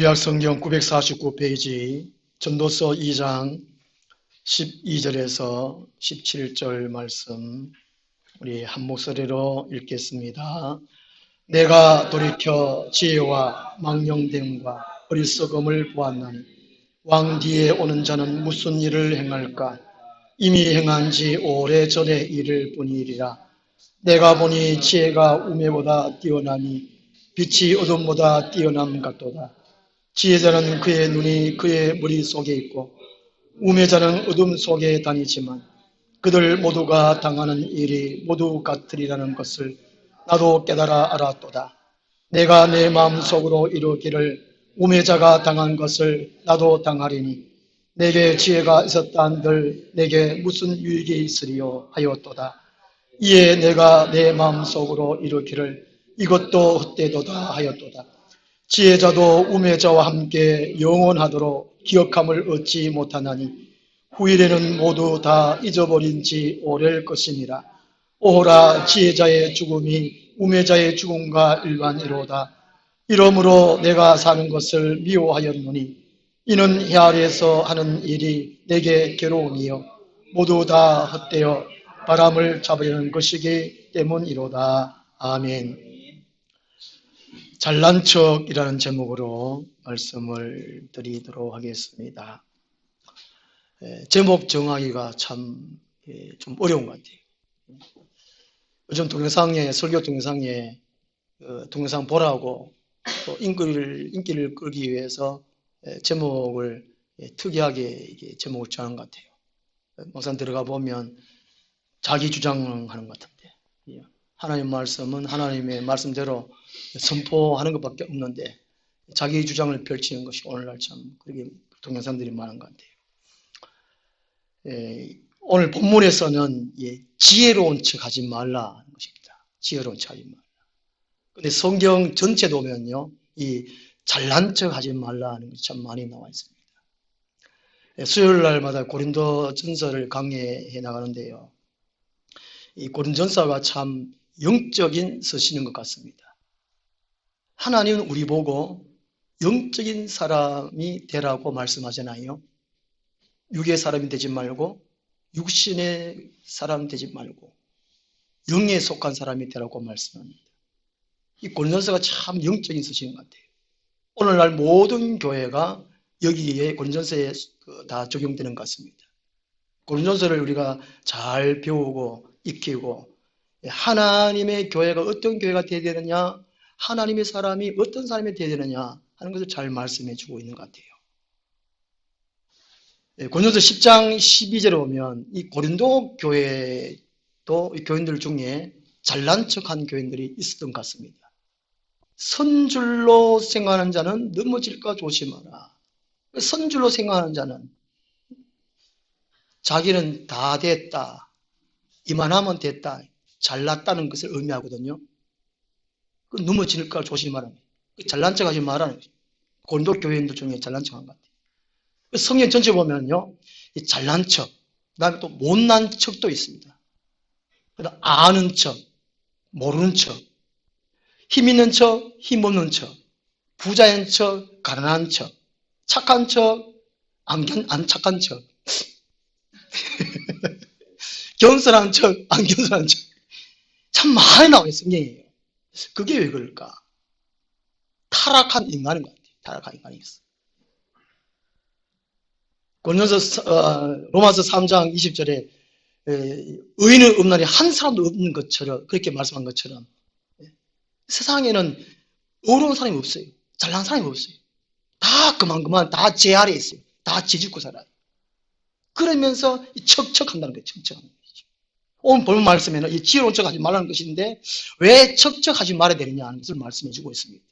구약성경 949페이지 전도서 2장 12절에서 17절 말씀 우리 한 목소리로 읽겠습니다. 내가 돌이켜 지혜와 망령됨과 어리석음을 보았나니 왕 뒤에 오는 자는 무슨 일을 행할까? 이미 행한 지 오래전의 일을 뿐이리라. 내가 보니 지혜가 우매보다 뛰어나니 빛이 어둠보다 뛰어남 같도다. 지혜자는 그의 눈이 그의 머릿속에 있고 우매자는 어둠 속에 다니지만 그들 모두가 당하는 일이 모두 같으리라는 것을 나도 깨달아 알았도다. 내가 내 마음속으로 이르기를 우매자가 당한 것을 나도 당하리니 내게 지혜가 있었다 한들 내게 무슨 유익이 있으리요 하였도다. 이에 내가 내 마음속으로 이르기를 이것도 헛되도다 하였도다. 지혜자도 우매자와 함께 영원하도록 기억함을 얻지 못하나니 후일에는 모두 다 잊어버린 지 오래일 것이니라. 오호라 지혜자의 죽음이 우매자의 죽음과 일반이로다. 이러므로 내가 사는 것을 미워하였노니 이는 해 아래에서 하는 일이 내게 괴로움이요 모두 다 헛되어 바람을 잡으려는 것이기 때문이로다. 아멘. 잘난 척이라는 제목으로 말씀을 드리도록 하겠습니다. 제목 정하기가 참 좀 어려운 것 같아요. 요즘 동영상에 설교 동영상에 동영상 보라고 또 인기를 끌기 위해서 제목을 특이하게 제목을 정하는 것 같아요. 막상 들어가 보면 자기 주장하는 것 같은데 하나님 말씀은 하나님의 말씀대로 선포하는 것밖에 없는데 자기 주장을 펼치는 것이 오늘날 참 그렇게 동영상들이 많은 것 같아요. 오늘 본문에서는 지혜로운 척 하지 말라는 것입니다. 지혜로운 척 하지 말라. 근데 성경 전체 보면요, 이 잘난 척 하지 말라는 것이 참 많이 나와 있습니다. 수요일 날마다 고린도 전서를 강의해 나가는데요. 이 고린전서가 참 영적인 서신인 것 같습니다. 하나님은 우리 보고 영적인 사람이 되라고 말씀하잖아요. 육의 사람이 되지 말고 육신의 사람 되지 말고 영에 속한 사람이 되라고 말씀합니다. 이 고린도서가 참 영적인 서신인 것 같아요. 오늘날 모든 교회가 여기에 고린도서에 다 적용되는 것 같습니다. 고린도서를 우리가 잘 배우고 익히고 하나님의 교회가 어떤 교회가 되어야 되느냐, 하나님의 사람이 어떤 사람이 되어야 되느냐 하는 것을 잘 말씀해 주고 있는 것 같아요. 고린도서 10장 12절에 보면 이 고린도 교회도 교인들 중에 잘난 척한 교인들이 있었던 것 같습니다. 선줄로 생각하는 자는 넘어질까 조심하라. 선줄로 생각하는 자는 자기는 다 됐다, 이만하면 됐다, 잘났다는 것을 의미하거든요. 넘어질까 조심하라. 잘난 척하지 말라는 거죠. 고린도 교인들 중에 잘난 척한 것 같아요. 성경 전체 보면요, 이 잘난 척, 그다음에 또 못난 척도 있습니다. 그다음 아는 척, 모르는 척, 힘 있는 척, 힘 없는 척, 부자인 척, 가난한 척, 착한 척, 안 착한 척, 겸손한 척, 안 겸손한 척, 참 많이 나와요, 성경이에요. 그게 왜 그럴까? 타락한 인간인 것 같아요. 타락한 인간이었어요. 로마서 3장 20절에 의인은 없나니 한 사람도 없는 것처럼 그렇게 말씀한 것처럼 세상에는 어려운 사람이 없어요. 잘난 사람이 없어요. 다 그만 다 제 아래에 있어요. 다 지짓고 살아요. 그러면서 척척한다는 거예요. 척척하는 거죠. 오늘 본 말씀에는 이 지혜로운 척하지 말라는 것인데 왜 척척하지 말아야 되느냐 하는 것을 말씀해 주고 있습니다.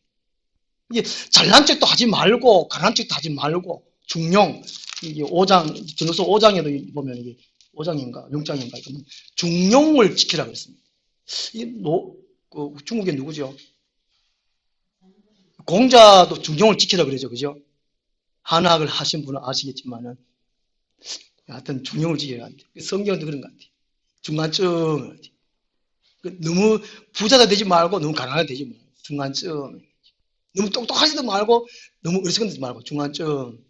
이게 잘난 척도 하지 말고 가난한 척도 하지 말고 중용, 이게 5장, 전도서 5장에도 보면 이게 5장인가 6장인가 중용을 지키라고 했습니다. 중국에 누구죠? 공자도 중용을 지키라고 그러죠. 그죠? 한학을 하신 분은 아시겠지만은 하여튼 중용을 지켜야 합니다. 성경도 그런 것 같아요. 중간쯤 너무 부자가 되지 말고 너무 가난하게 되지 말고 중간쯤. 너무 똑똑하지도 말고 너무 어리석은지도 말고 중간쯤.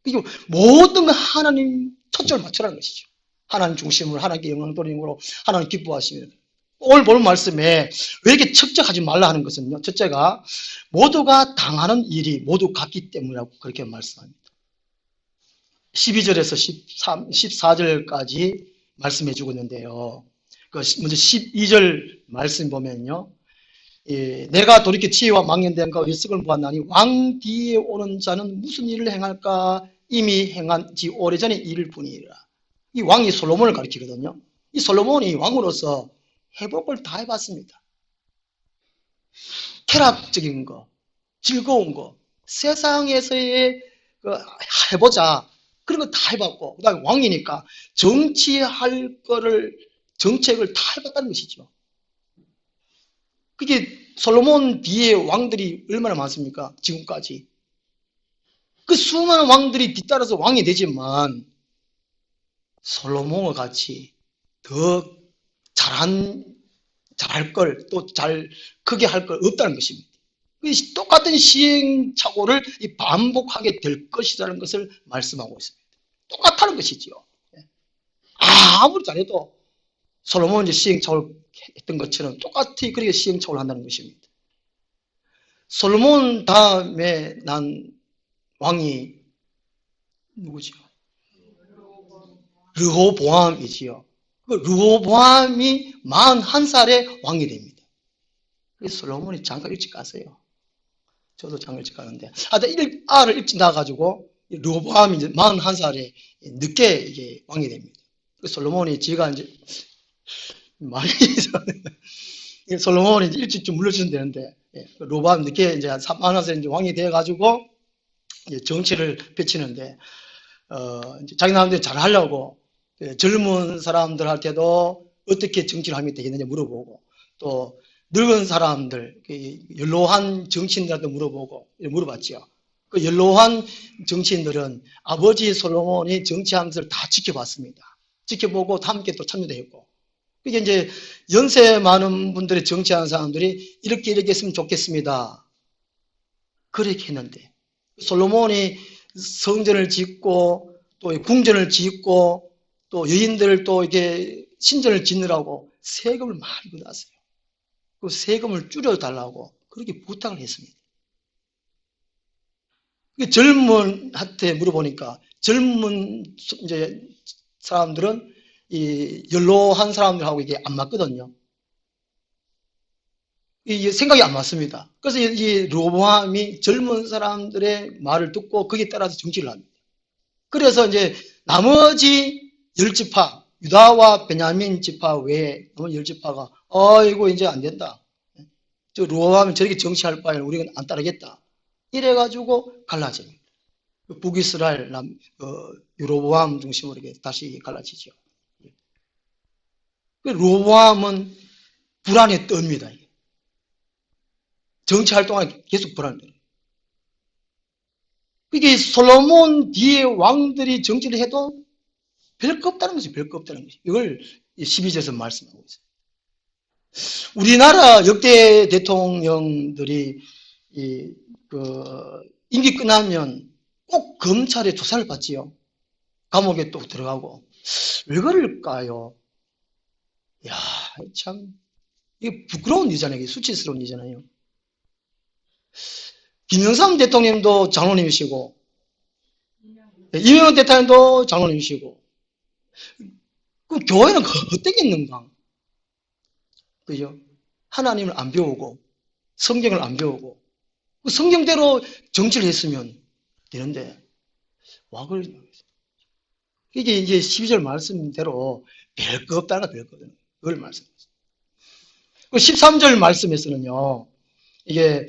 그리고 모든 건 하나님 초점을 맞추라는 것이죠. 하나님 중심으로, 하나님께 영광 돌림으로 하나님 기뻐하시면. 오늘 본 말씀에 왜 이렇게 척척하지 말라 하는 것은요, 첫째가 모두가 당하는 일이 모두 같기 때문이라고 그렇게 말씀합니다. 12절에서 14절까지 말씀해 주고 있는데요. 먼저 12절 말씀 보면요, 내가 돌이켜 지혜와 망령됨과 어리석음을 보았나니 왕 뒤에 오는 자는 무슨 일을 행할까? 이미 행한 지 오래전의 일 뿐이라. 이 왕이 솔로몬을 가리키거든요. 이 솔로몬이 왕으로서 해볼 걸 다 해봤습니다. 쾌락적인 거, 즐거운 거, 세상에서의 해보자, 그런 거 다 해봤고, 그 다음에 왕이니까 정치할 거를, 정책을 다 해봤다는 것이죠. 그게 솔로몬 뒤에 왕들이 얼마나 많습니까? 지금까지. 그 수많은 왕들이 뒤따라서 왕이 되지만 솔로몬과 같이 더 잘할 걸, 또 잘 크게 할 걸 없다는 것입니다. 똑같은 시행착오를 반복하게 될 것이라는 것을 말씀하고 있습니다. 똑같다는 것이지요. 아무리 잘해도 솔로몬이 시행착오를 했던 것처럼 똑같이 그렇게 시행착오를 한다는 것입니다. 솔로몬 다음에 난 왕이 누구지요? 르호보암이지요. 그 르호보암이 41살에 왕이 됩니다. 그래서 솔로몬이 장가 일찍 갔어요. 저도 장가 일찍 가는데, 알을 일찍 낳아가지고 르호보암이 이제 41살에 늦게 이제 왕이 됩니다. 솔로몬이 지가 이제 많이 솔로몬이 이제 일찍 좀 물려주면 되는데, 르호보암 늦게 이제 41살에 이제 왕이 돼가지고 이제 정치를 펼치는데, 이제 자기 나름대로 잘 하려고 젊은 사람들한테도 어떻게 정치를 하면 되겠느냐 물어보고, 또 늙은 사람들, 연로한 정치인들한테 물어봤죠. 그 연로한 정치인들은 아버지 솔로몬이 정치하면서 다 지켜봤습니다. 지켜보고 함께 또 참여도 했고. 그게 이제 연세 많은 분들이 정치하는 사람들이 이렇게 했으면 좋겠습니다. 그렇게 했는데, 솔로몬이 성전을 짓고 또 궁전을 짓고 또 여인들을 또 이렇게 신전을 짓느라고 세금을 많이 받았어요. 그 세금을 줄여달라고 그렇게 부탁을 했습니다. 젊은한테 물어보니까 젊은 이제 사람들은 이 연로한 사람들하고 이게 안 맞거든요. 이게 생각이 안 맞습니다. 그래서 이 르호보암이 젊은 사람들의 말을 듣고 거기에 따라서 정치를 합니다. 그래서 이제 나머지 10지파, 유다와 베냐민 지파 외에 나머지 10지파가 아이고 이제 안 된다. 저 르호보암이 저렇게 정치할 바에는 우리는 안 따르겠다. 이래가지고 갈라집니다. 북이스라엘 르호보암 중심으로 이렇게 다시 갈라지죠. 르호보암은 불안에 떱니다. 정치할 동안 계속 불안해요. 이게 솔로몬 뒤에 왕들이 정치를 해도 별거 없다는 것이 별거 없다는 것이. 이걸 12절에서 말씀하고 있어요. 우리나라 역대 대통령들이 임기 끝나면 꼭 검찰의 조사를 받지요. 감옥에 또 들어가고. 왜 그럴까요? 야, 참 이게 부끄러운 일이잖아요. 이게 수치스러운 일이잖아요. 김영삼 대통령도 장로님이시고, 이명박 대통령도 장로님이시고, 그 교회는 어떻겠는가? 그죠? 하나님을 안 배우고, 성경을 안 배우고, 그 성경대로 정치를 했으면 되는데, 이게 이제 12절 말씀대로 별거 없다는 거 별거 없다는 그걸 말씀했어요. 그 13절 말씀에서는요, 이게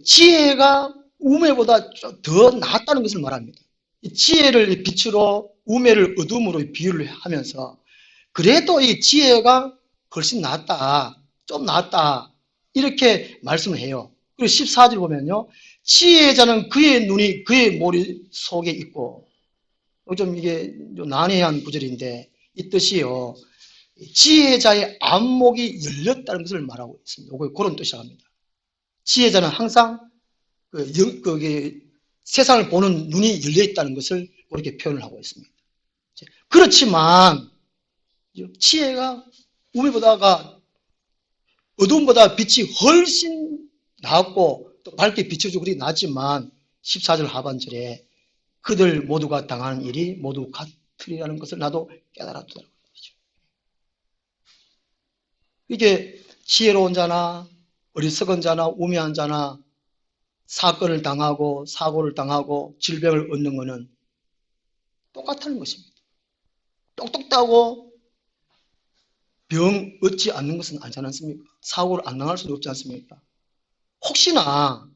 지혜가 우매보다 더 낫다는 것을 말합니다. 지혜를 빛으로 우매를 어둠으로 비유를 하면서 그래도 이 지혜가 훨씬 낫다, 좀 낫다 이렇게 말씀을 해요. 그리고 14절 보면요, 지혜자는 그의 눈이 그의 머릿속에 있고, 좀 이게 좀 난해한 구절인데 이 뜻이요, 지혜자의 안목이 열렸다는 것을 말하고 있습니다. 이걸 그런 뜻이라고 합니다. 지혜자는 항상 세상을 보는 눈이 열려 있다는 것을 그렇게 표현을 하고 있습니다. 그렇지만 지혜가 우매보다가 어둠보다 빛이 훨씬 낫고 또 밝게 비춰주고 그리 낫지만 14절 하반절에 그들 모두가 당하는 일이 모두 같으리라는 것을 나도 깨달았더라고요. 이게 지혜로운 자나 어리석은 자나 우매한 자나 사건을 당하고 사고를 당하고 질병을 얻는 것은 똑같다는 것입니다. 똑똑하고 병 얻지 않는 것은 아니지 않습니까? 사고를 안 당할 수도 없지 않습니까? 혹시나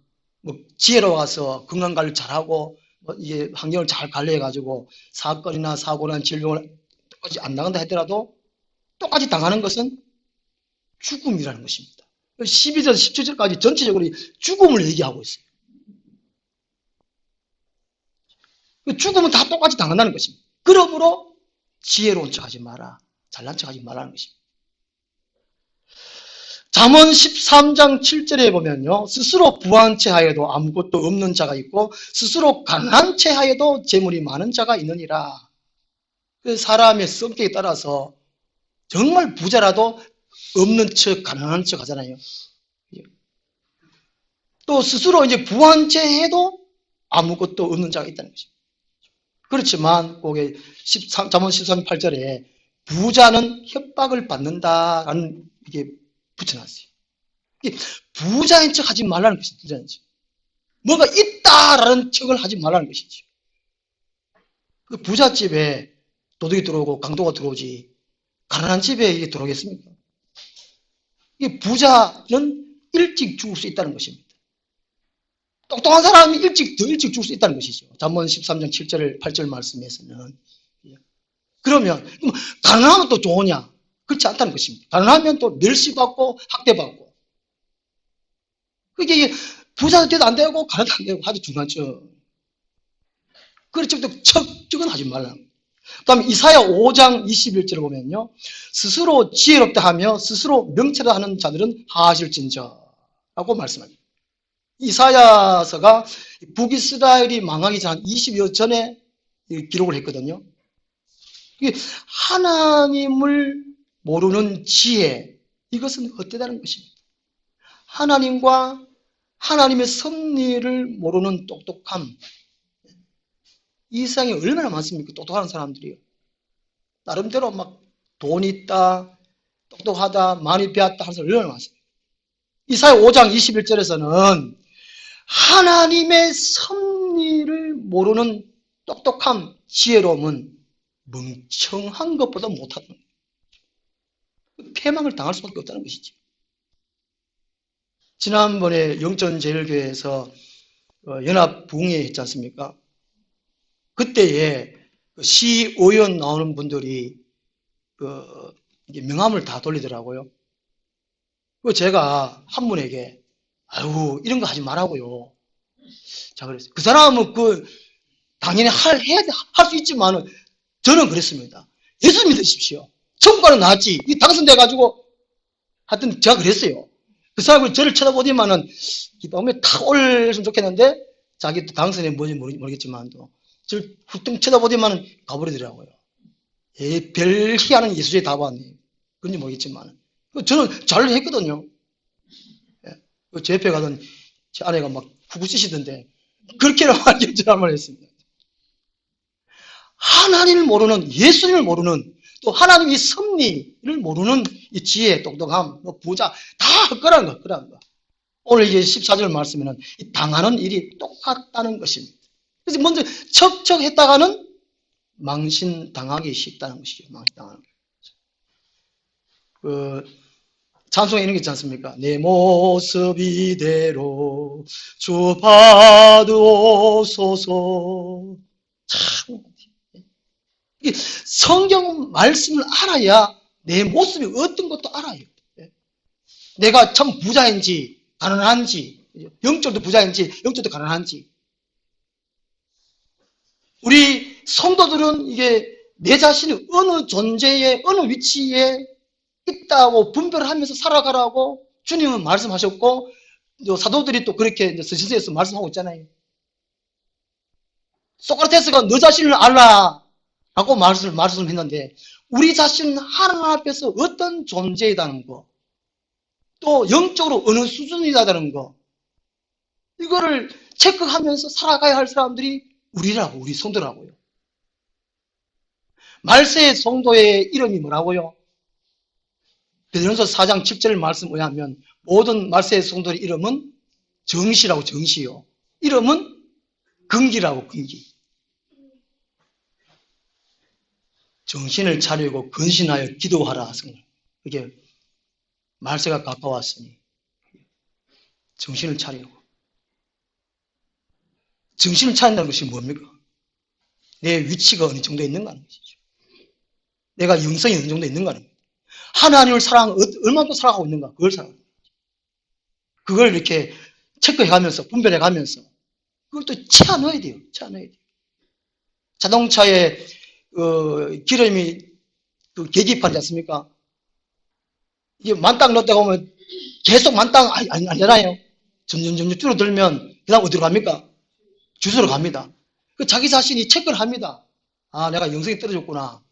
지혜로워서 건강관리를 잘하고 이게 환경을 잘 관리해가지고 사건이나 사고나 질병을 똑같이 안 당한다 하더라도 똑같이 당하는 것은 죽음이라는 것입니다. 12절, 17절까지 전체적으로 죽음을 얘기하고 있어요. 죽음은 다 똑같이 당한다는 것입니다. 그러므로 지혜로운 척하지 마라. 잘난 척하지 말라는 것입니다. 잠언 13장 7절에 보면요. 스스로 부한 채 하여도 아무것도 없는 자가 있고 스스로 가난한 채 하여도 재물이 많은 자가 있느니라. 그 사람의 성격에 따라서 정말 부자라도 없는 척 가난한 척 하잖아요. 또 스스로 이제 부한 채 해도 아무것도 없는 자가 있다는 것입니다. 그렇지만 거기에 잠언 13장 8절에 부자는 협박을 받는다라는 이게 붙여놨어요. 부자인 척 하지 말라는 것이죠. 부자인 척. 뭐가 있다라는 척을 하지 말라는 것이죠. 그 부잣집에 도둑이 들어오고 강도가 들어오지 가난한 집에 이게 들어오겠습니까? 이 부자는 일찍 죽을 수 있다는 것입니다. 똑똑한 사람이 더 일찍 죽을 수 있다는 것이죠. 잠언 13장 7절 8절 말씀에서는. 그러면 가난하면 또 좋으냐? 그렇지 않다는 것입니다. 가난하면 또 멸시받고 학대받고. 그게 부자도 돼도 안 되고 가난도 안 되고 아주 중간쯤. 그렇지 척은 하지 말라는 거예요. 그 다음에 이사야 5장 21절을 보면요. 스스로 지혜롭다 하며 스스로 명철을 하는 자들은 하하실진저 라고 말씀합니다. 이사야서가 북이스라엘이 망하기 전 20여 전에 기록을 했거든요. 하나님을 모르는 지혜, 이것은 헛되다는 것입니다. 하나님과 하나님의 섭리를 모르는 똑똑함, 이 세상에 얼마나 많습니까? 똑똑한 사람들이요. 나름대로 막 돈 있다, 똑똑하다, 많이 배웠다 하는 사람 얼마나 많습니까? 이사야 5장 21절에서는 하나님의 섭리를 모르는 똑똑함, 지혜로움은 멍청한 것보다 못하다는 거예요. 패망을 당할 수밖에 없다는 것이죠. 지난번에 영천제일교회에서 연합부흥회 했지 않습니까? 그때에 시의원 나오는 분들이 명함을 다 돌리더라고요. 제가 한 분에게 아유 이런 거 하지 말라고요. 자 그랬어요. 그 사람은 당연히 할 수 있지만은 저는 그랬습니다. 예수 믿으십시오. 천국 가는 낫지. 당선돼가지고 하여튼 제가 그랬어요. 그 사람이 저를 쳐다보더만은 이 마음에 탁 올렸으면 좋겠는데 자기도 당선이 뭔지 모르겠지만도 저를 훌쩍 쳐다보더만은 가버리더라고요. 별 희한한 예수의 답안이에요. 그런지 모르겠지만 저는 잘 했거든요. 제 옆에 가던 제 아내가 막 후구 찌시던데 그렇게라고 결정을 했습니다. 하나님을 모르는, 예수님을 모르는, 또 하나님의 섭리를 모르는 이 지혜, 똑똑함, 부자 다 헛거라는 거. 오늘 이제 14절 말씀에는 당하는 일이 똑같다는 것입니다. 그래서 먼저 척척했다가는 망신당하기 쉽다는 것이죠. 망신당하는 거. 찬송에 이런 게 있지 않습니까? 내 모습 이대로 주 받으소서. 참. 성경 말씀을 알아야 내 모습이 어떤 것도 알아요. 내가 참 부자인지 가난한지, 영적도 부자인지 영적도 가난한지. 우리 성도들은 이게 내 자신이 어느 존재에 어느 위치에 있다고 분별하면서 살아가라고 주님은 말씀하셨고 사도들이 또 그렇게 이제 서신서에서 말씀하고 있잖아요. 소크라테스가 너 자신을 알라 라고 말씀했는데 우리 자신은 하나님 앞에서 어떤 존재이다는 거, 또 영적으로 어느 수준이다는 거, 이거를 체크하면서 살아가야 할 사람들이 우리 성도라고요. 말세의 성도의 이름이 뭐라고요? 베드로전서 4장 7절 말씀 의하면 모든 말세의 성도의 이름은 정시라고, 정시요. 이름은 근기라고, 근기. 정신을 차리고 근신하여 기도하라. 이게 말세가 가까웠으니 정신을 차리고. 정신을 차린다는 것이 뭡니까? 내 위치가 어느 정도 있는가 하는 것이죠. 내가 영성이 어느 정도 있는가 하는 것이죠. 하나님을 얼마나 살아가고 있는가, 그걸 살아가는 거죠. 그걸 이렇게 체크해가면서, 분별해가면서, 그걸 또 채워 넣어야 돼요. 자동차에, 기름이, 계기판이지 않습니까? 이게 만땅 넣었다가 보면 계속 만땅 아니잖아요. 점점 줄어들면, 그 다음 어디로 갑니까? 주소로 갑니다. 자기 자신이 체크를 합니다. 아, 내가 영성이 떨어졌구나.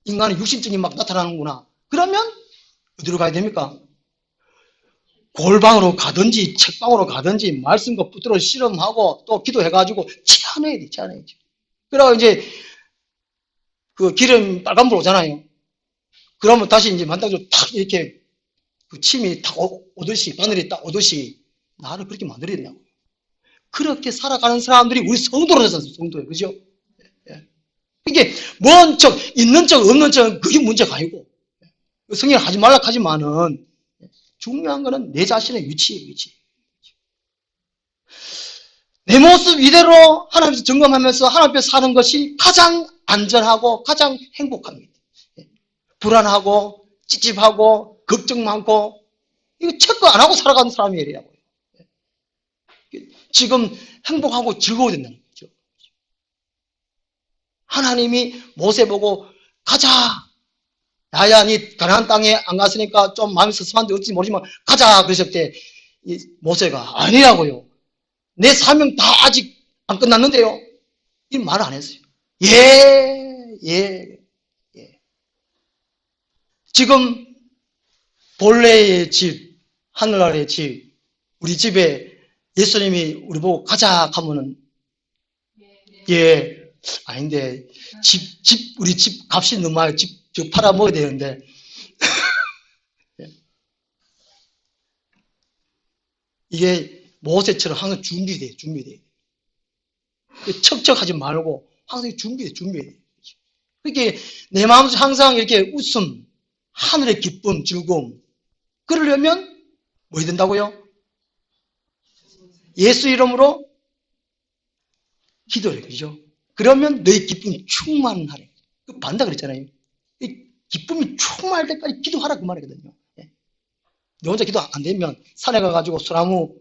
인간의 육신증이 막 나타나는구나. 그러면 어디로 가야 됩니까? 골방으로 가든지 책방으로 가든지 말씀과 붙들어 실험하고 또 기도해가지고 치아내야 돼. 그러고 이제 그 기름 빨간불 오잖아요. 그러면 다시 이제 만땅으로 탁 이렇게 그 침이 탁 오듯이, 바늘이 딱 오듯이 나를 그렇게 만들어야 되냐고. 그렇게 살아가는 사람들이 우리 성도라서 성도예요. 그죠? 이게 뭔 척, 있는 척, 없는 척, 그게 문제가 아니고. 성경을 하지 말라 하지만은 중요한 거는 내 자신의 위치예요. 내 모습 이대로 하나님께서 점검하면서 하나님 앞에 사는 것이 가장 안전하고 가장 행복합니다. 불안하고 찝찝하고 걱정 많고 이거 체크 안 하고 살아가는 사람이에요. 지금 행복하고 즐거워야 된다는 거죠. 하나님이 모세 보고 가자. 야야, 니 가나안 땅에 안 갔으니까 좀 마음이 섭섭한데 어찌 모르지만 가자. 그러실 때 모세가 아니라고요. 내 사명 다 아직 안 끝났는데요. 이 말을 안 했어요. 예. 지금 본래의 집, 하늘아래의 집, 우리 집에 예수님이 우리 보고 가자 하면은 예, 아닌데 우리 집 값이 너무 많아요. 집 팔아 먹어야 되는데 이게 모세처럼 항상 준비돼요. 척척하지 말고 항상 준비돼. 그렇게 내 마음속에 항상 이렇게 웃음, 하늘의 기쁨, 즐거움. 그러려면 뭐 해야 된다고요? 예수 이름으로 기도를 그죠? 그러면 너의 기쁨이 충만하래. 반다 그랬잖아요. 기쁨이 충만할 때까지 기도하라 그 말이거든요. 너 혼자 기도 안 되면 산에 가가지고 소나무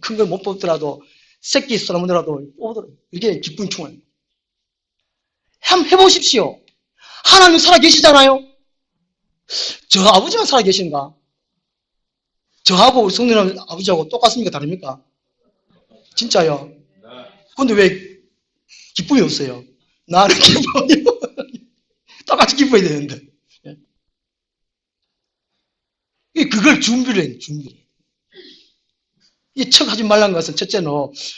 큰 걸 못 뽑더라도 새끼 소나무더라도 뽑더라도 이게 기쁨이 충만해요. 한번 해보십시오. 하나님 살아 계시잖아요. 저 아버지만 살아 계신가? 저하고 우리 성령 아버지하고 똑같습니까? 다릅니까? 진짜요. 근데 왜 기쁨이 없어요? 나는 기쁨이 똑같이 기뻐야 되는데. 그걸 준비를 해요. 이 척하지 말라는 것은 첫째는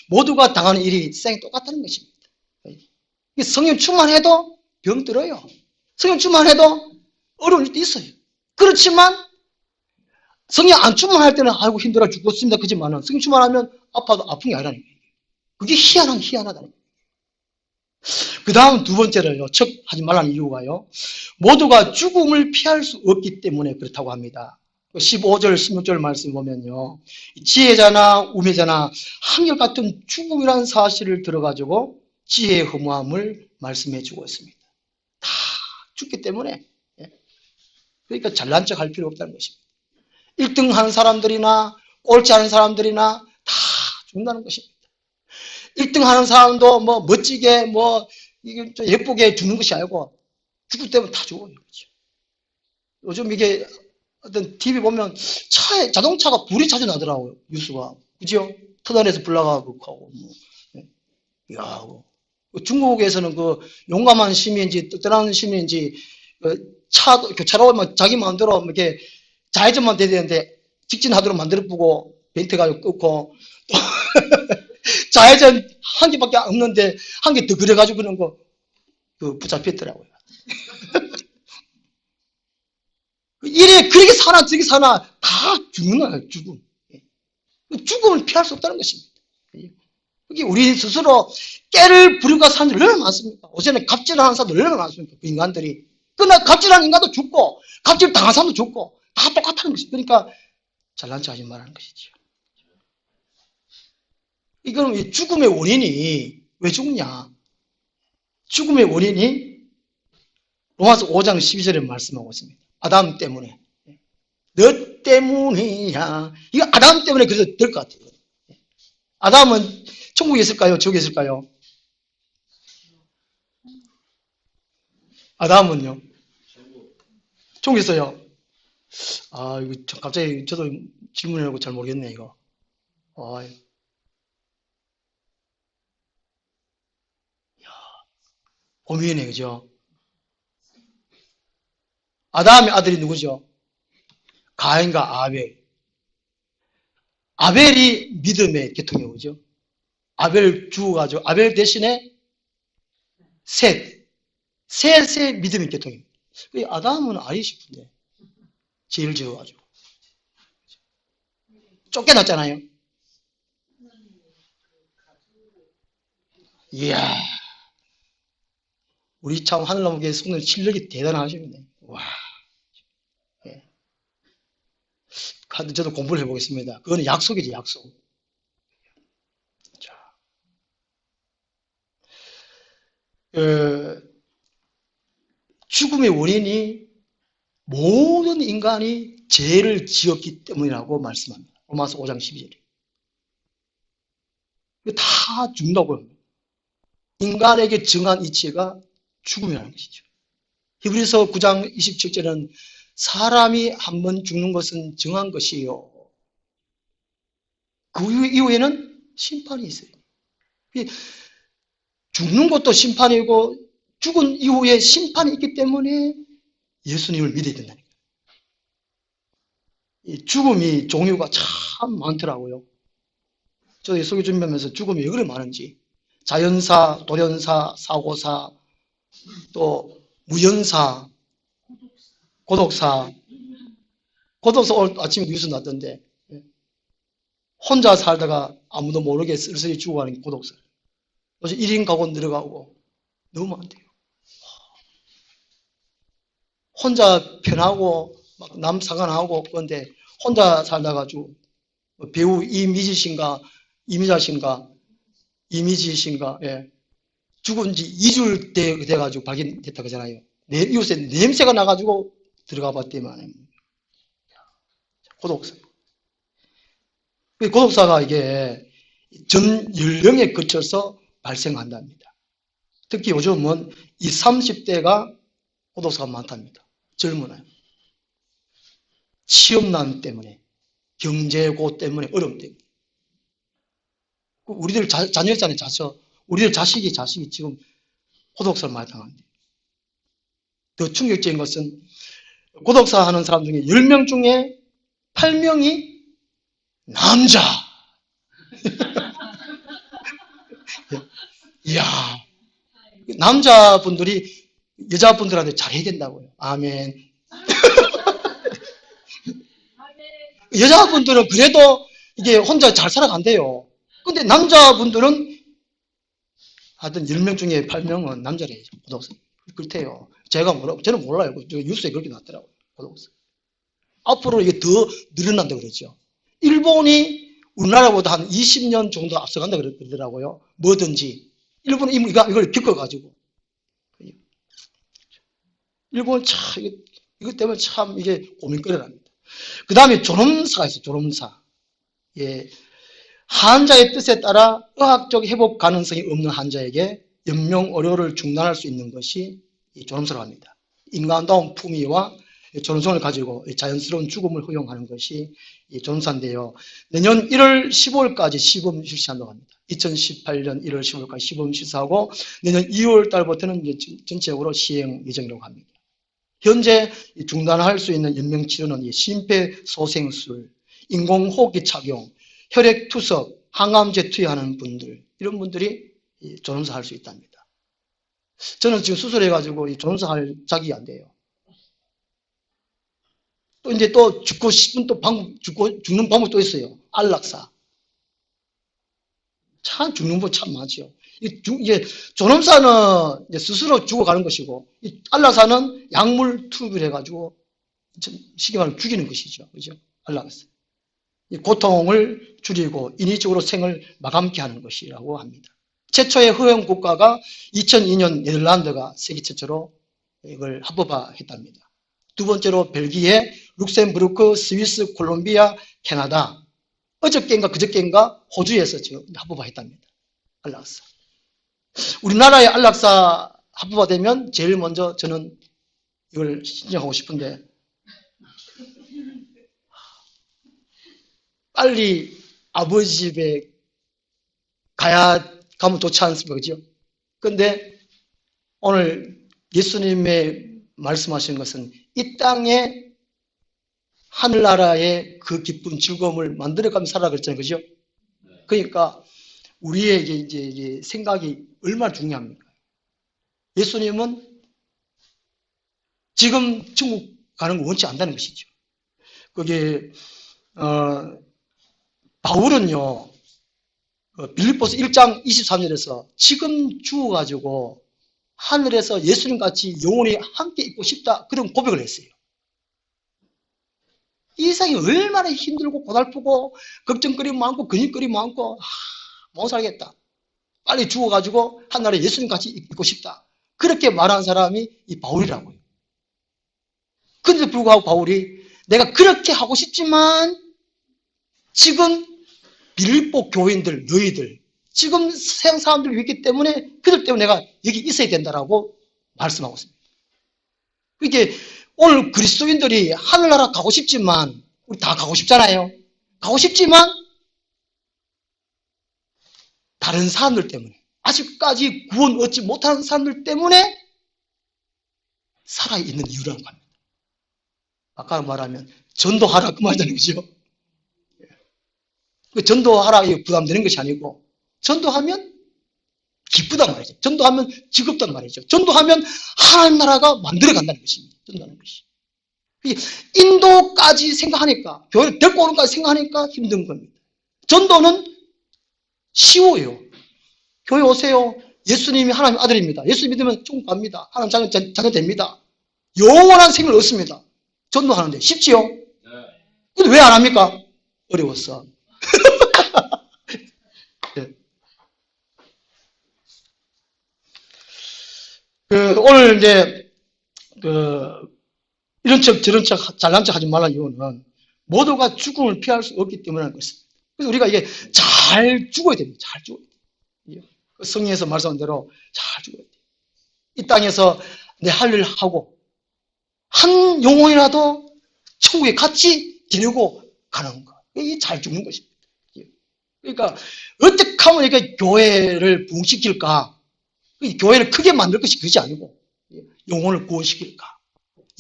모두가 당하는 일이 세상에 똑같다는 것입니다. 성령 충만해도 병 들어요. 성령 충만해도 어려운 일도 있어요. 그렇지만 성령 안 충만할 때는 아이고 힘들어 죽겠습니다. 그지만은 성령 충만하면 아파도 아픈 게 아니라는 거예요. 그게 희한하다는 거예요. 그 다음 두 번째로요. 척하지 말라는 이유가요. 모두가 죽음을 피할 수 없기 때문에 그렇다고 합니다. 15절, 16절 말씀 보면요. 지혜자나 우매자나 한결같은 죽음이라는 사실을 들어가지고 지혜의 허무함을 말씀해 주고 있습니다. 다 죽기 때문에. 그러니까 잘난 척 할 필요 없다는 것입니다. 1등 하는 사람들이나 꼴찌 하는 사람들이나 다 죽는다는 것입니다. 1등 하는 사람도 뭐 멋지게 뭐 이게 좀 예쁘게 죽는 것이 아니고 죽을 때면 다 죽어요. 그렇죠? 요즘 이게 어떤 TV 보면 차에, 자동차가 불이 자주 나더라고요. 뉴스가. 그죠? 터널에서 불 나가고, 하고, 뭐. 야, 중국에서는 그 용감한 시민인지, 뜨뜻한 시민인지, 교차로 막 자기 마음대로 이렇게 좌회전만 돼야 되는데, 직진하도록 만들어 보고, 벤트 가지고 끊고, 좌회전 한 개밖에 없는데, 한 개 더 그려가지고 그런 거, 붙잡혔더라고요. 이래, 그렇게 사나, 저렇게 사나, 다 죽는 거예요, 죽음. 죽음을 피할 수 없다는 것입니다. 그게 우리 스스로 깨를 부리고 사는 사람들 얼마나 많습니까? 요새는 갑질하는 사람들 얼마나 많습니까? 그 인간들이. 그러나 갑질하는 인간도 죽고, 갑질 당한 사람도 죽고, 다 똑같다는 것이죠. 그러니까, 잘난 척 하지 말라는 것이죠. 이거는 죽음의 원인이 왜 죽냐? 죽음의 원인이 로마서 5장 12절에 말씀하고 있습니다. 아담 때문에. 너 때문이야. 이거 아담 때문에 그래서 될 것 같아요. 아담은 천국에 있을까요? 지옥에 있을까요? 아담은요? 천국에 있어요. 아, 이거 갑자기 저도 질문하고 잘 모르겠네, 이거. 아, 고민이네, 그죠? 아담의 아들이 누구죠? 가인과 아벨. 아벨이 믿음의 계통이 오죠. 아벨 죽어가지고, 아벨 대신에 셋의 믿음의 계통입니다. 아담은 아니 싶은데, 죄를 지어가지고. 쫓겨났잖아요. 이야, 우리 참 하늘나무교회 성도님 실력이 대단하시네. 와. 예. 저도 공부를 해보겠습니다. 그거는 약속이지, 약속. 자, 죽음의 원인이 모든 인간이 죄를 지었기 때문이라고 말씀합니다. 로마서 5장 12절에. 다 죽는다고 합니다. 인간에게 정한 이치가 죽음이라는 것이죠. 히브리서 9장 27절은 사람이 한 번 죽는 것은 정한 것이요. 그 이후에는 심판이 있어요. 죽는 것도 심판이고 죽은 이후에 심판이 있기 때문에 예수님을 믿어야 된다니까요. 이 죽음이 종류가 참 많더라고요. 저희 설교 준비하면서 죽음이 왜 그렇게 많은지, 자연사, 돌연사, 사고사, 또 무연사, 고독사. 고독사 오늘 아침에 뉴스 났던데 혼자 살다가 아무도 모르게 쓸쓸히 죽어가는 게 고독사. 요새 1인 가구 늘어가고 너무 많대요. 혼자 편하고 막 남 상관하고 그런데 혼자 살다가 배우 이미지 씨인가 이미지 씨인가 예. 죽은 지 2주일 돼가지고 발견됐다 그러잖아요. 이웃에 냄새가 나가지고 들어가 봤더만 고독사. 고독사가 이게 전 연령에 거쳐서 발생한답니다. 특히 요즘은 20, 30대가 고독사가 많답니다. 젊은아요. 취업난 때문에, 경제고 때문에, 어려움 때문에. 우리들 자녀 있잖아요, 우리들 자식이 지금 고독사를 많이 당한대. 더 충격적인 것은 고독사 하는 사람 중에 10명 중에 8명이 남자. 이야, 남자분들이 여자분들한테 잘해야 된다고요. 아멘. 여자분들은 그래도 이게 혼자 잘 살아간대요. 근데 남자분들은 하여튼 10명 중에 8명은 남자래요. 고독사. 그렇대요. 저는 몰라요. 뉴스에 그렇게 났더라고요. 고독사. 앞으로 이게 더 늘어난다 그러죠. 일본이 우리나라보다 한 20년 정도 앞서간다 그러더라고요. 뭐든지. 일본은 이걸 겪어가지고. 일본 참, 이것 때문에 참 이게 고민거리랍니다. 그 다음에 존엄사가 있어요. 존엄사. 예. 환자의 뜻에 따라 의학적 회복 가능성이 없는 환자에게 연명 의료를 중단할 수 있는 것이 이 존엄사라고 합니다. 인간다운 품위와 존엄성을 가지고 자연스러운 죽음을 허용하는 것이 이 존엄사인데요. 내년 1월 15일까지 시범 실시한다고 합니다. 2018년 1월 15일까지 시범 실시하고 내년 2월 달부터는 이제 전체적으로 시행 예정이라고 합니다. 현재 중단할 수 있는 연명치료는 심폐소생술, 인공호흡기 착용, 혈액투석, 항암제 투여하는 분들, 이런 분들이 존엄사 할 수 있답니다. 저는 지금 수술해가지고 존엄사 할 자격이 안 돼요. 또 이제 또 죽고 싶은 또 방법, 죽는 방법 또 있어요. 안락사. 참 죽는 법 참 많죠. 이게 존엄사는 이제 스스로 죽어가는 것이고, 이 안락사는 약물 투입을 해가지고 쉽게 말하면 죽이는 것이죠. 그죠? 안락사. 이 고통을 줄이고 인위적으로 생을 마감케 하는 것이라고 합니다. 최초의 허용 국가가 2002년 네덜란드가 세계 최초로 이걸 합법화했답니다. 두 번째로 벨기에, 룩셈부르크, 스위스, 콜롬비아, 캐나다, 어저께인가 그저께인가 호주에서 지금 합법화했답니다. 안락사. 우리나라의 안락사 합법화되면 제일 먼저 저는 이걸 신청하고 싶은데 빨리 아버지 집에 가면 좋지 않습니까? 그죠? 근데 오늘 예수님의 말씀하신 것은 이 땅에 하늘나라의 그 기쁨, 즐거움을 만들어가며 살아라 그랬잖아요. 그죠? 그러니까 우리의 이제 생각이 얼마나 중요합니까? 예수님은 지금 천국 가는 거 원치 않다는 것이죠. 그게, 바울은요, 빌립보서 1장 23절에서 지금 죽어가지고 하늘에서 예수님 같이 영원히 함께 있고 싶다. 그런 고백을 했어요. 이 세상이 얼마나 힘들고 고달프고 걱정거리 많고 근육거리 많고 못 살겠다. 빨리 죽어가지고 하늘에 예수님 같이 있고 싶다. 그렇게 말한 사람이 이 바울이라고요. 그런데 불구하고 바울이 내가 그렇게 하고 싶지만 지금 빌립보 교인들, 너희들 지금 세상 사람들이 있기 때문에 그들 때문에 내가 여기 있어야 된다라고 말씀하고 있습니다. 이게 오늘 그리스도인들이 하늘나라 가고 싶지만 우리 다 가고 싶잖아요. 가고 싶지만 다른 사람들 때문에 아직까지 구원 얻지 못하는 사람들 때문에 살아있는 이유라는 겁니다. 아까 말하면 전도하라 그 말이잖아요. 그죠? 전도하라 부담되는 것이 아니고 전도하면 기쁘단 말이죠. 전도하면 즐겁단 말이죠. 전도하면 하나님 나라가 만들어간다는 것입니다. 전도하는 것이. 인도까지 생각하니까 교회를 데리고 오는 까지 생각하니까 힘든 겁니다. 전도는 쉬워요. 교회 오세요. 예수님이 하나님 아들입니다. 예수 믿으면 천국 갑니다. 하나님 자녀 됩니다. 영원한 생을 얻습니다. 전도하는데 쉽지요? 근데 왜 안 합니까? 어려웠어. 네. 오늘 이제 이런 척 저런 척 잘난 척 하지 말라는 이유는 모두가 죽음을 피할 수 없기 때문에 그렇습니다. 그래서 우리가 이게 잘 죽어야 됩니다. 잘 죽어야 돼요. 성경에서 말씀한 대로 잘 죽어야 돼요. 이 땅에서 내 할 일 하고 한 영혼이라도 천국에 같이 데리고 가는 거. 이게 잘 죽는 것입니다. 그러니까 어떻게 하면 이렇게 교회를 부흥시킬까? 교회를 크게 만들 것이 그것이 아니고 영혼을 구원시킬까?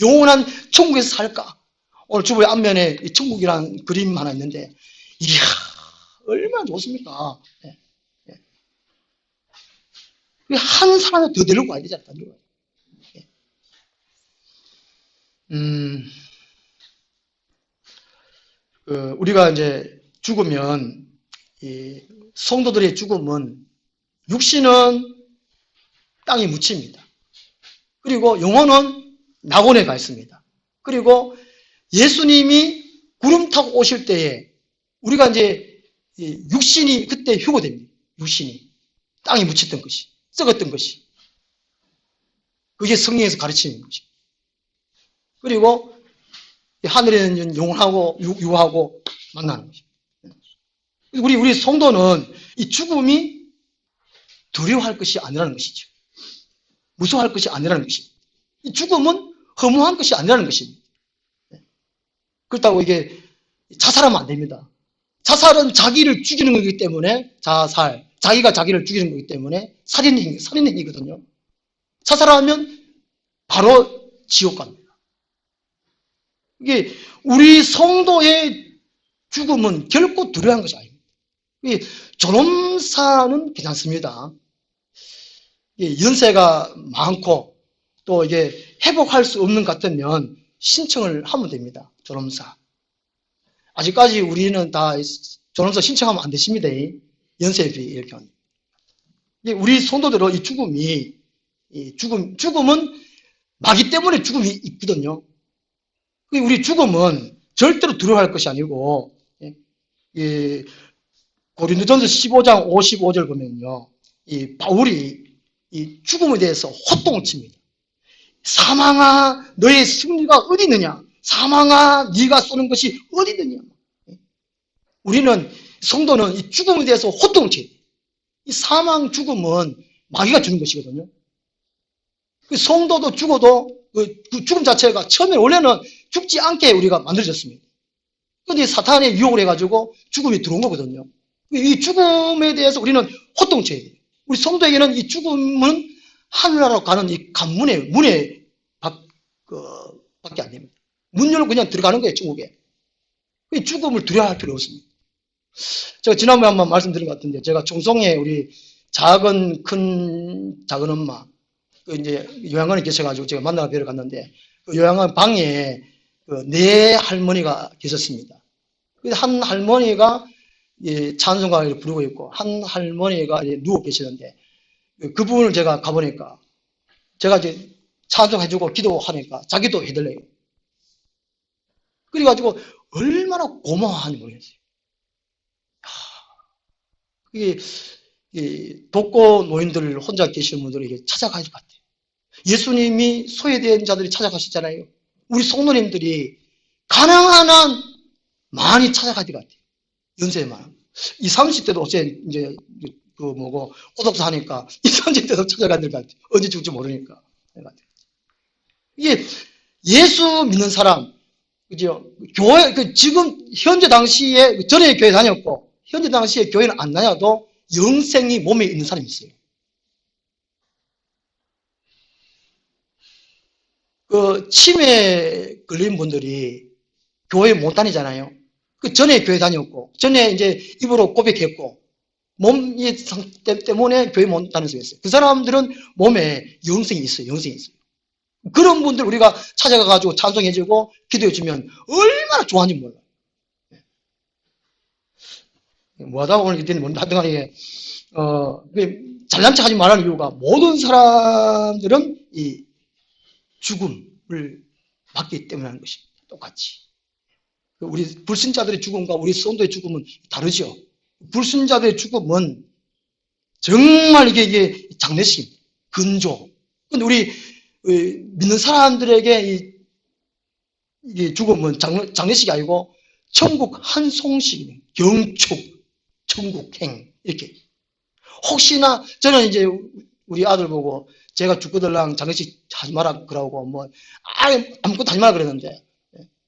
영원한 천국에서 살까? 오늘 주보의 앞면에 천국이라는 그림 하나 있는데 이야 얼마나 좋습니까? 한 사람을 더 데리고 와야 되잖아요. 우리가 이제 죽으면 이 성도들의 죽음은 육신은 땅에 묻힙니다. 그리고 영혼은 낙원에 가 있습니다. 그리고 예수님이 구름 타고 오실 때에 우리가 이제 육신이 그때 휴고됩니다. 육신이 땅에 묻혔던 것이 썩었던 것이 그게 성경에서 가르치는 것이. 그리고 하늘에는 영혼하고 유하고 만나는 것이. 우리 성도는 이 죽음이 두려워할 것이 아니라는 것이죠. 무서워할 것이 아니라는 것입니다. 이 죽음은 허무한 것이 아니라는 것입니다. 그렇다고 이게 자살하면 안 됩니다. 자살은 자기를 죽이는 거기 때문에 자살, 자기가 자기를 죽이는 거기 때문에 살인행위거든요. 자살하면 바로 지옥 갑니다. 이게 우리 성도의 죽음은 결코 두려워한 것이 아닙니다. 존엄사는 괜찮습니다. 연세가 많고 또 이게 회복할 수 없는 것 같으면 신청을 하면 됩니다. 존엄사. 아직까지 우리는 다 존엄사 신청하면 안 되십니다. 연세에 비해 이렇게 합니다. 우리 성도들은 이 죽음은 마귀 때문에 죽음이 있거든요. 우리 죽음은 절대로 두려워할 것이 아니고, 고린도전서 15장 55절 보면요, 이 바울이 이 죽음에 대해서 호통을 칩니다. 사망아, 너의 승리가 어디 있느냐? 사망아, 네가 쏘는 것이 어디 있느냐? 우리는 성도는 이 죽음에 대해서 호통을 쳐요. 이 사망 죽음은 마귀가 주는 것이거든요. 그 성도도 죽어도 그 죽음 자체가 처음에 원래는 죽지 않게 우리가 만들어졌습니다. 그런데 사탄의 유혹을 해가지고 죽음이 들어온 거거든요. 이 죽음에 대해서 우리는 호통을 쳐야 돼요. 우리 성도에게는 이 죽음은 하늘나라로 가는 이 관문의 문에 밖에 안 됩니다. 문 열고 그냥 들어가는 거예요, 천국에. 이 죽음을 두려워할 필요 없습니다. 제가 지난번에 한번 말씀드린 것 같은데, 제가 총성에 우리 작은 엄마, 이제 요양원에 계셔가지고 제가 만나러 뵈러 갔는데, 그 요양원 방에 네 할머니가 계셨습니다. 한 할머니가 찬송가를 부르고 있고, 한 할머니가 누워 계시는데, 그분을 제가 가보니까, 제가 이제 찬송해주고 기도하니까 자기도 해달래요. 그래가지고 얼마나 고마워하는지 모르겠어요. 이게 독거 노인들 혼자 계시는 분들에게 찾아가야 될 것 같아요. 예수님이 소외된 자들이 찾아가시잖아요. 우리 성도님들이 가능한 한 많이 찾아가야 될 것 같아요. 연세만. 20, 30대도 어째 이제 고독사 하니까 20, 30대도 찾아가야 될 것 같아요. 언제 죽을지 모르니까. 이게 예수 믿는 사람, 그죠? 교회, 지금 현재 당시에 전에 교회 다녔고 현재 당시에 교회는 안 다녀도 영생이 몸에 있는 사람이 있어요. 치매 걸린 분들이 교회 못 다니잖아요. 전에 교회 다녔고, 전에 이제 입으로 고백했고, 몸의 상태 때문에 교회 못 다닐 수 있어요. 그 사람들은 몸에 영생이 있어요. 영생이 있어요. 그런 분들 우리가 찾아가가지고 찬송해주고 기도해주면 얼마나 좋아하는지 몰라요. 뭐하다 오늘 이때는 뭔가 하여튼 간에 잘난 척 하지 말라는 이유가 모든 사람들은 이 죽음을 맞기 때문에 하는 것입니다. 똑같이. 우리 불신자들의 죽음과 우리 성도의 죽음은 다르죠. 불신자들의 죽음은 정말 이게 장례식, 근조. 근데 우리 믿는 사람들에게 이 죽음은 장례식이 아니고 천국 한송식이에요. 경축, 천국행 이렇게. 혹시나 저는 이제 우리 아들 보고 제가 죽거들랑 장례식 하지 마라 그러고 뭐 아무것도 하지 마라 그랬는데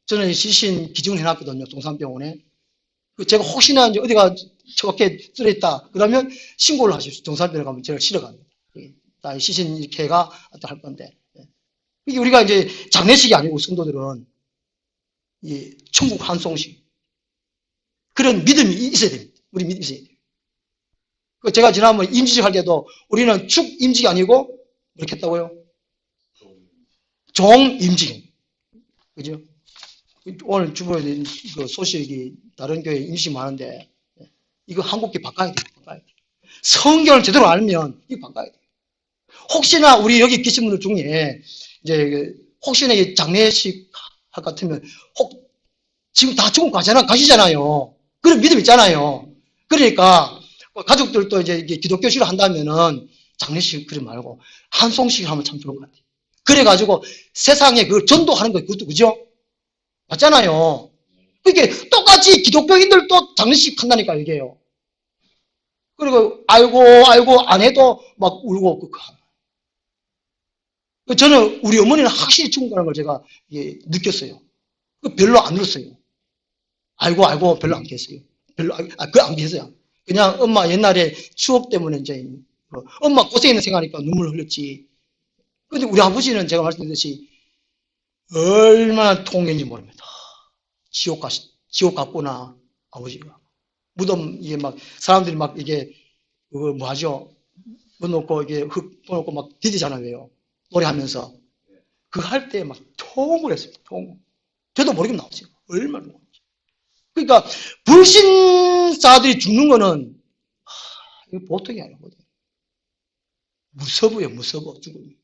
저는 시신 기증을 해놨거든요. 동산병원에. 제가 혹시나 이제 어디가 저렇게 쓰러있다 그러면 신고를 하십시오. 동산병원에 가면 제가 실어갑니다. 시신 이렇게 해가 할 건데. 이게 우리가 이제 장례식이 아니고 성도들은 이 천국 한송식 그런 믿음이 있어야 됩니다. 우리 믿음이 있어야 돼요. 제가 지난번 임직을 할 때도 우리는 축 임직이 아니고 이렇게 했다고요? 종 임직. 그죠? 오늘 주변에 그 소식이 다른 교회 임식 많은데 이거 한국계 바꿔야 돼요. 바꿔야 돼요. 성경을 제대로 알면 이거 바꿔야 돼요. 혹시나 우리 여기 계신 분들 중에 이제 혹시나 장례식 할 것 같으면 지금 다 천국 가시잖아요. 그런 믿음 있잖아요. 그러니까 가족들도 이제 기독교식을 한다면은 장례식 그러지 말고 한송식을 하면 참 좋을 것 같아요. 그래가지고 세상에 그걸 전도하는 거예요. 그것도 그죠? 맞잖아요. 그게 똑같이 기독교인들도 장례식 한다니까 이게요. 그리고 알고 안 해도 막 울고 저는 우리 어머니는 확실히 천국 가는 걸 제가 느꼈어요. 별로 안 울었어요. 알고 별로 안 깼어요. 별로 그거 안 깼어요. 그냥 엄마 옛날에 추억 때문에 이제 엄마 고생했는 생각하니까 눈물 흘렸지. 근데 우리 아버지는 제가 말씀드렸듯이 얼마나 통했는지 모릅니다. 지옥 갔구나 아버지가. 무덤 이게 막 사람들이 막 이게 그거 뭐 하죠? 문 놓고 이게 흙 놓고 막 디디잖아요. 노래하면서 그거 할 때 막 통을 했어요. 통. 저도 모르게 나왔어요. 얼마나. 그러니까 불신자들이 죽는 거는 이거 보통이 아니거든. 무서워요, 무서워 죽음이.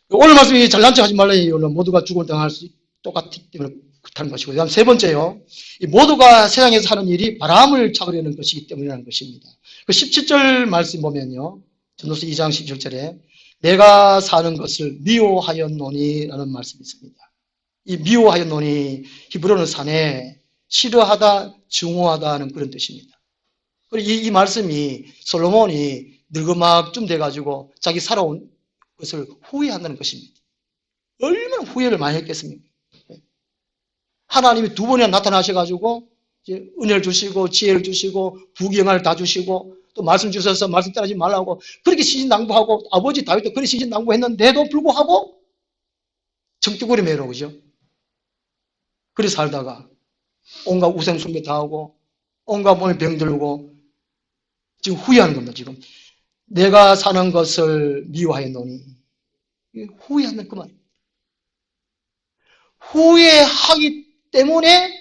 오늘 말씀이 잘난 척 하지 말라요. 모두가 죽음을 당할 수 똑같기 때문에 그렇다는 것이고, 그다음 세 번째요. 이 모두가 세상에서 하는 일이 바람을 잡으려는 것이기 때문이라는 것입니다. 그 17절 말씀 보면요. 전도서 2장 17절에 내가 사는 것을 미워하였노니라는 말씀이 있습니다. 이 미워하였노니 히브리어는 사내 싫어하다, 증오하다는 그런 뜻입니다. 그리고 이 말씀이 솔로몬이 늙어막쯤 돼가지고 자기 살아온 것을 후회한다는 것입니다. 얼마나 후회를 많이 했겠습니까? 하나님이 두 번이나 나타나셔가지고 이제 은혜를 주시고 지혜를 주시고 부귀영화를 다 주시고 또 말씀 주셔서 말씀 따르지 말라고 그렇게 신신당부하고 아버지 다윗도 그렇게 신신당부했는데도 불구하고 정띠구리 매로 그죠? 그래 살다가 온갖 우상숭배 다 하고 온갖 몸에 병들고 지금 후회하는 겁니다. 지금 내가 사는 것을 미워하였노니 후회하는 그 말입니다. 후회하기 때문에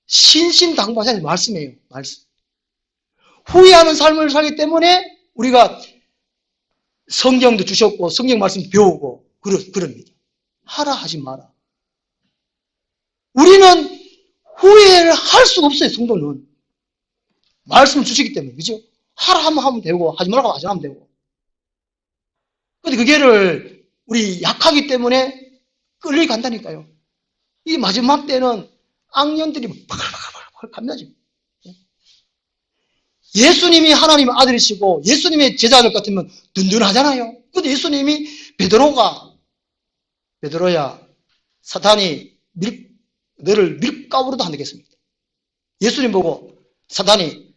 신신당부하자는 말씀이에요. 말씀. 후회하는 삶을 살기 때문에 우리가 성경도 주셨고 성경 말씀 배우고 그럽니다. 하라 하지 마라. 우리는 후회를 할 수가 없어요. 성도는. 말씀을 주시기 때문에. 그죠? 하라 하면 되고 하지 말라고 하지 않으면 되고. 근데 그게를 우리 약하기 때문에 끌려간다니까요. 이 마지막 때는 악년들이 팍팍팍팍 감나죠. 예수님이 하나님의 아들이시고 예수님의 제자들 같으면 든든하잖아요. 근데 예수님이 베드로야 사탄이 너를 밀가루로도 안 되겠습니다. 예수님 보고 사탄이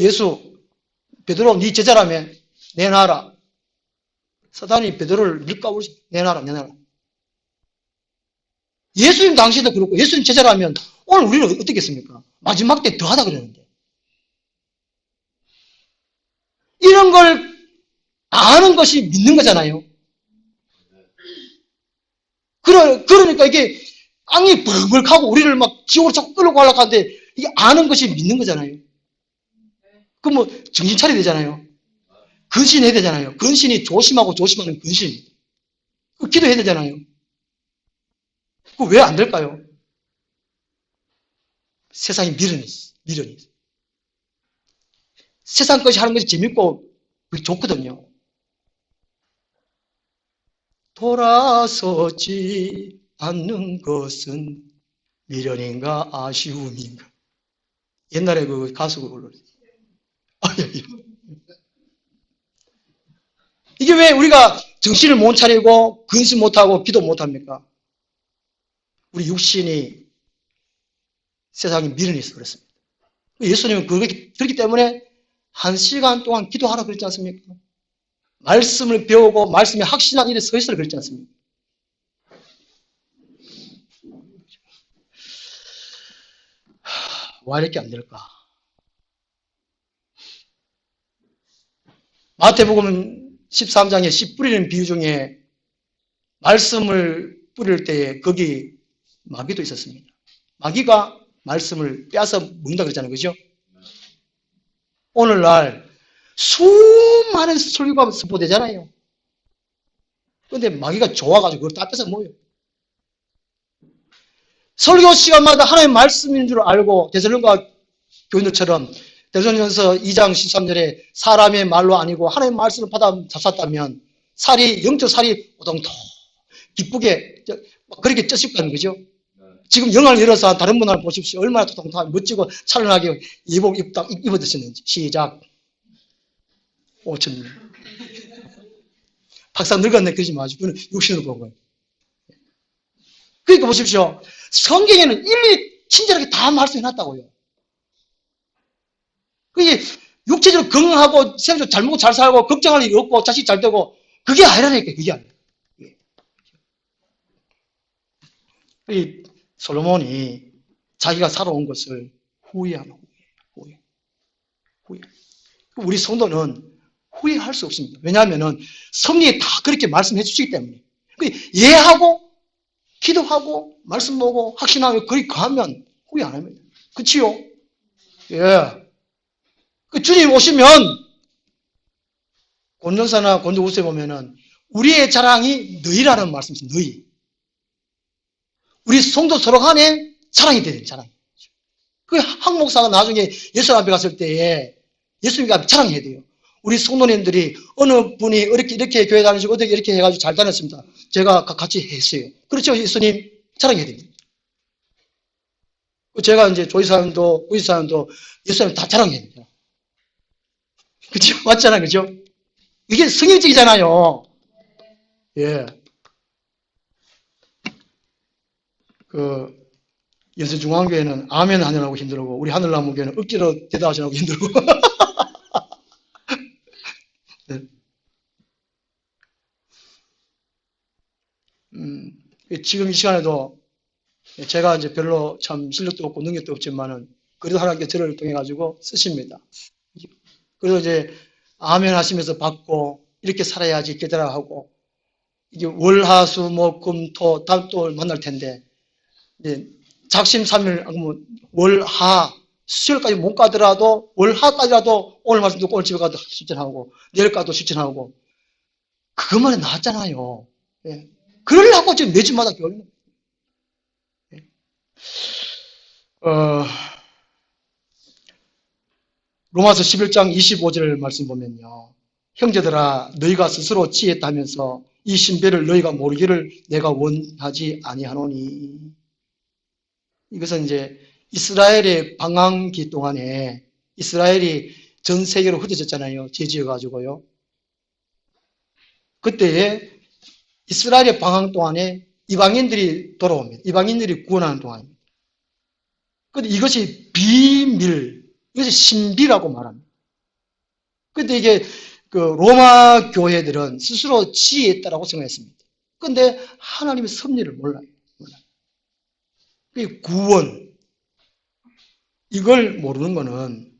예수 베드로 네 제자라며 내놔라. 사탄이 베드로를 밀가루로 내놔라. 예수님 당시에도 그렇고 예수님 제자라면 오늘 우리는 어떻겠습니까? 마지막 때 더하다 그러는데 이런 걸 아는 것이 믿는 거잖아요. 그러니까 이게 악이 벌벌하고 우리를 막 지옥으로 자꾸 끌고 가려고 하는데 이게 아는 것이 믿는 거잖아요. 그럼 뭐 정신 차려야 되잖아요. 근신해야 되잖아요. 근신이 조심하고 조심하는 근신. 기도해야 되잖아요. 그거 왜 안 될까요? 세상이 미련이 있어. 세상 것이 하는 것이 재밌고 좋거든요. 돌아서지 않는 것은 미련인가 아쉬움인가. 옛날에 그 가수가 불렀어요. 이게 왜 우리가 정신을 못 차리고 근신 못하고 기도 못합니까? 우리 육신이 세상에 미련이 있어 그렇습니다. 예수님은 그렇기 때문에 1시간 동안 기도하라 그랬지 않습니까? 말씀을 배우고 말씀에 확신한 일에 서 있으라 그랬지 않습니까? 왜 이렇게 안 될까? 마태복음 13장에 씨 뿌리는 비유 중에 말씀을 뿌릴 때에 거기 마귀도 있었습니다. 마귀가 말씀을 빼앗아 먹는다 그랬잖아요. 그죠? 오늘날 수많은 설교가 선포되잖아요. 그런데 마귀가 좋아가지고 그걸 다 뺏어 먹어요. 설교 시간마다 하나님의 말씀인 줄 알고 데살로니가 교인들처럼 데살로니가서 2장 13절에 사람의 말로 아니고 하나님의 말씀을 받아 잡았다면 영적 살이 오동통 기쁘게 그렇게 쩌실 거는 거죠. 지금 영화를 열어서 다른 분을 보십시오. 얼마나 통통하게 멋지고 찬란하게 예복 입어드셨는지. 시작. 5천 박사 늙었네 그러지 마시고 육신으로 본 거예요. 그러니까 보십시오. 성경에는 일일이 친절하게 다 말씀해놨다고요. 그게 육체적으로 건강하고 생각적으로 잘 먹고 잘 살고 걱정할 일이 없고 자식 잘 되고 그게 아니라니까. 그게 아니에요. 이 솔로몬이 자기가 살아온 것을 후회하는 후회. 우리 성도는 후회할 수 없습니다. 왜냐하면 성경이 다 그렇게 말씀해 주시기 때문에. 이해하고 기도하고 말씀 보고 확신하고 그리 가면 후회 안 합니다. 그치요? 예. 주님 오시면 권정사나 권정우스에 보면은 우리의 자랑이 너희라는 말씀이 있어요. 너희. 우리 성도 서로 간에 자랑이 되는 자랑. 한 목사가 나중에 예수 앞에 갔을 때에 예수님 앞에 자랑해야 돼요. 우리 성도님들이 어느 분이 이렇게 교회 다니시고 어떻게 이렇게 해가지고 잘 다녔습니다. 제가 같이 했어요. 그렇죠, 예수님? 자랑해야 됩니다. 제가 이제 조이사님도, 우이사님도 예수님 다 자랑해야 됩니다. 그죠? 맞잖아요, 그죠? 이게 성경적이잖아요. 예. 연세중앙교회는 아멘 하느라고 힘들고, 우리 하늘나무교회는 억지로 대답하시라고 힘들고. 네. 지금 이 시간에도 제가 이제 별로 참 실력도 없고 능력도 없지만은, 그래도 하나님께 저를 통해가지고 쓰십니다. 그래서 이제 아멘 하시면서 받고, 이렇게 살아야지 깨달아하고, 이게 월화수목금토 다음 또 만날 텐데, 이제 작심삼일 월화 수요일까지 못 가더라도 월화까지라도 오늘 말씀 듣고 오늘 집에 가도 실천하고 내일 가도 실천하고 그것만이 나았잖아요. 예. 그러려고 지금 매주마다 교회는. 예. 로마서 11장 25절 말씀 보면요. 형제들아 너희가 스스로 지혜다면서 이 신비를 너희가 모르기를 내가 원하지 아니하노니. 이것은 이제 이스라엘의 방황기 동안에 이스라엘이 전 세계로 흩어졌잖아요. 죄지어가지고요. 그때에 이스라엘의 방황 동안에 이방인들이 돌아옵니다. 이방인들이 구원하는 동안입니다. 그런데 이것이 비밀, 이것이 신비라고 말합니다. 그런데 이게 로마 교회들은 스스로 지혜했다라고 생각했습니다. 그런데 하나님의 섭리를 몰라요. 구원, 이걸 모르는 거는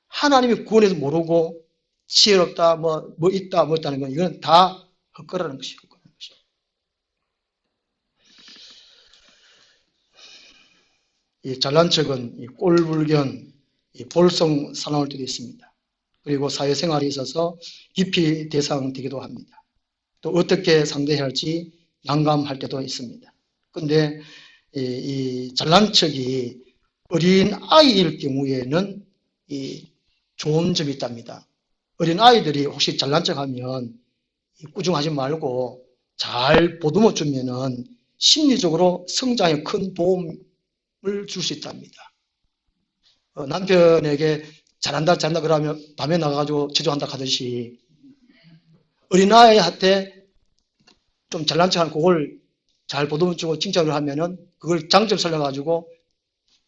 하나님의 구원에서 모르고 지혜롭다, 뭐 있다, 뭐 있다는 건 이건 다 헛거라는 것이에요. 이 잘난 척은 이 꼴불견, 이 볼성 사나울 때도 있습니다. 그리고 사회생활에 있어서 깊이 대상되기도 합니다. 또 어떻게 상대해야 할지 난감할 때도 있습니다. 그런데 이 잘난 척이 어린 아이일 경우에는 이 좋은 점이 있답니다. 어린 아이들이 혹시 잘난 척하면 꾸중하지 말고 잘 보듬어 주면은 심리적으로 성장에 큰 도움을 줄 수 있답니다. 남편에게 잘한다 그러면 밤에 나가가지고 제조한다 하듯이 어린아이한테 좀 잘난 척하는 그걸 잘 보듬어주고 칭찬을 하면은 그걸 장점 살려가지고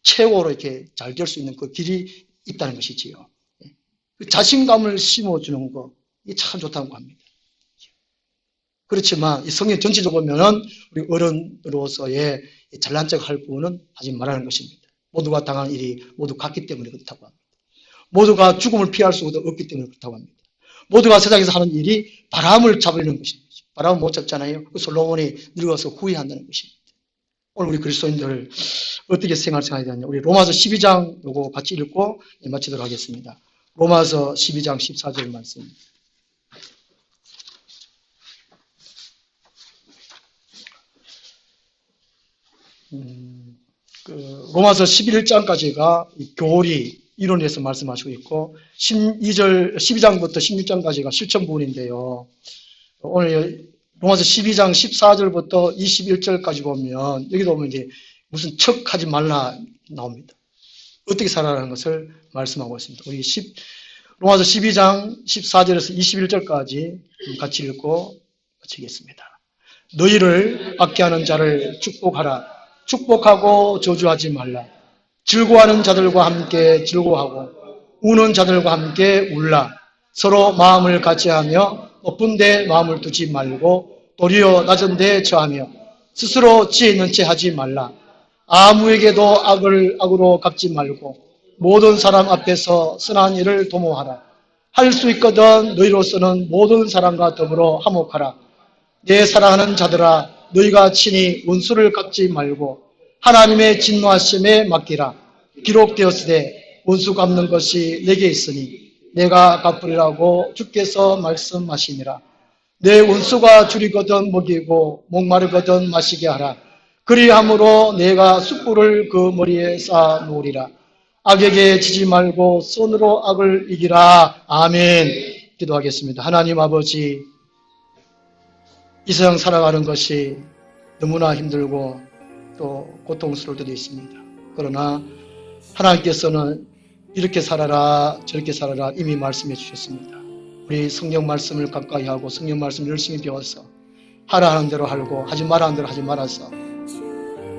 최고로 이렇게 잘 될 수 있는 그 길이 있다는 것이지요. 자신감을 심어주는 거, 이게 참 좋다고 합니다. 그렇지만 이 성경 전체적으로 보면은 우리 어른으로서의 잘난 척 할 부분은 하지 말라는 것입니다. 모두가 당한 일이 모두 같기 때문에 그렇다고 합니다. 모두가 죽음을 피할 수가 없기 때문에 그렇다고 합니다. 모두가 세상에서 하는 일이 바람을 잡으려는 것입니다. 바람은 못 잡잖아요. 솔로몬이 늙어서 후회한다는 것입니다. 오늘 우리 그리스도인들 어떻게 생활해야 되느냐. 우리 로마서 12장 요거 같이 읽고 마치도록 하겠습니다. 로마서 12장 14절 말씀. 로마서 11장까지가 교리 이론에서 말씀하시고 있고 12장부터 16장까지가 실천 부분인데요. 오늘 로마서 12장 14절부터 21절까지 보면 여기도 보면 이제 무슨 척하지 말라 나옵니다. 어떻게 살아라는 것을 말씀하고 있습니다. 우리 로마서 12장 14절에서 21절까지 같이 읽고 마치겠습니다. 너희를 악해하는 자를 축복하라. 축복하고 저주하지 말라. 즐거워하는 자들과 함께 즐거워하고 우는 자들과 함께 울라. 서로 마음을 같이하며 높은 데 마음을 두지 말고 도리어 낮은 데 처하며 스스로 지혜 있는 채 하지 말라. 아무에게도 악을 악으로 갚지 말고 모든 사람 앞에서 선한 일을 도모하라. 할 수 있거든 너희로서는 모든 사람과 더불어 화목하라. 내 사랑하는 자들아, 너희가 친히 원수를 갚지 말고 하나님의 진노하심에 맡기라. 기록되었으되 원수 갚는 것이 내게 있으니 내가 갚으리라고 주께서 말씀하시니라. 내 원수가 줄이거든 먹이고 목마르거든 마시게 하라. 그리함으로 내가 숯불을 그 머리에 쌓아 놓으리라. 악에게 지지 말고 손으로 악을 이기라. 아멘. 기도하겠습니다. 하나님 아버지, 이 세상 살아가는 것이 너무나 힘들고 또 고통스러울 때도 있습니다. 그러나 하나님께서는 이렇게 살아라 저렇게 살아라 이미 말씀해 주셨습니다. 우리 성경 말씀을 가까이 하고 성경 말씀을 열심히 배워서 하라 하는 대로 하고 하지 마라 하는 대로 하지 말아서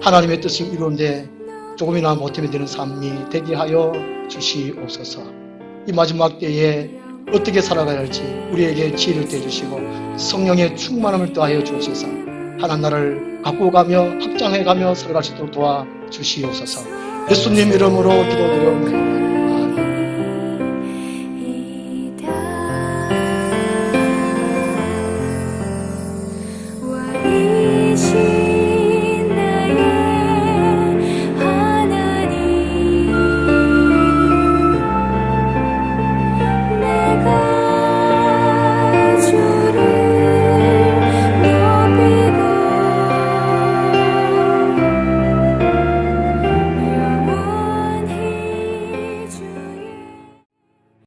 하나님의 뜻을 이루는데 조금이나 보탬이 되는 삶이 되게 하여 주시옵소서. 이 마지막 때에 어떻게 살아가야 할지 우리에게 지혜를 떼주시고 성령의 충만함을 더하여 주옵소서. 하나님 나라를 갖고 가며 확장해 가며 살아갈 수 있도록 도와주시옵소서. 예수님 이름으로 기도드려옵니다.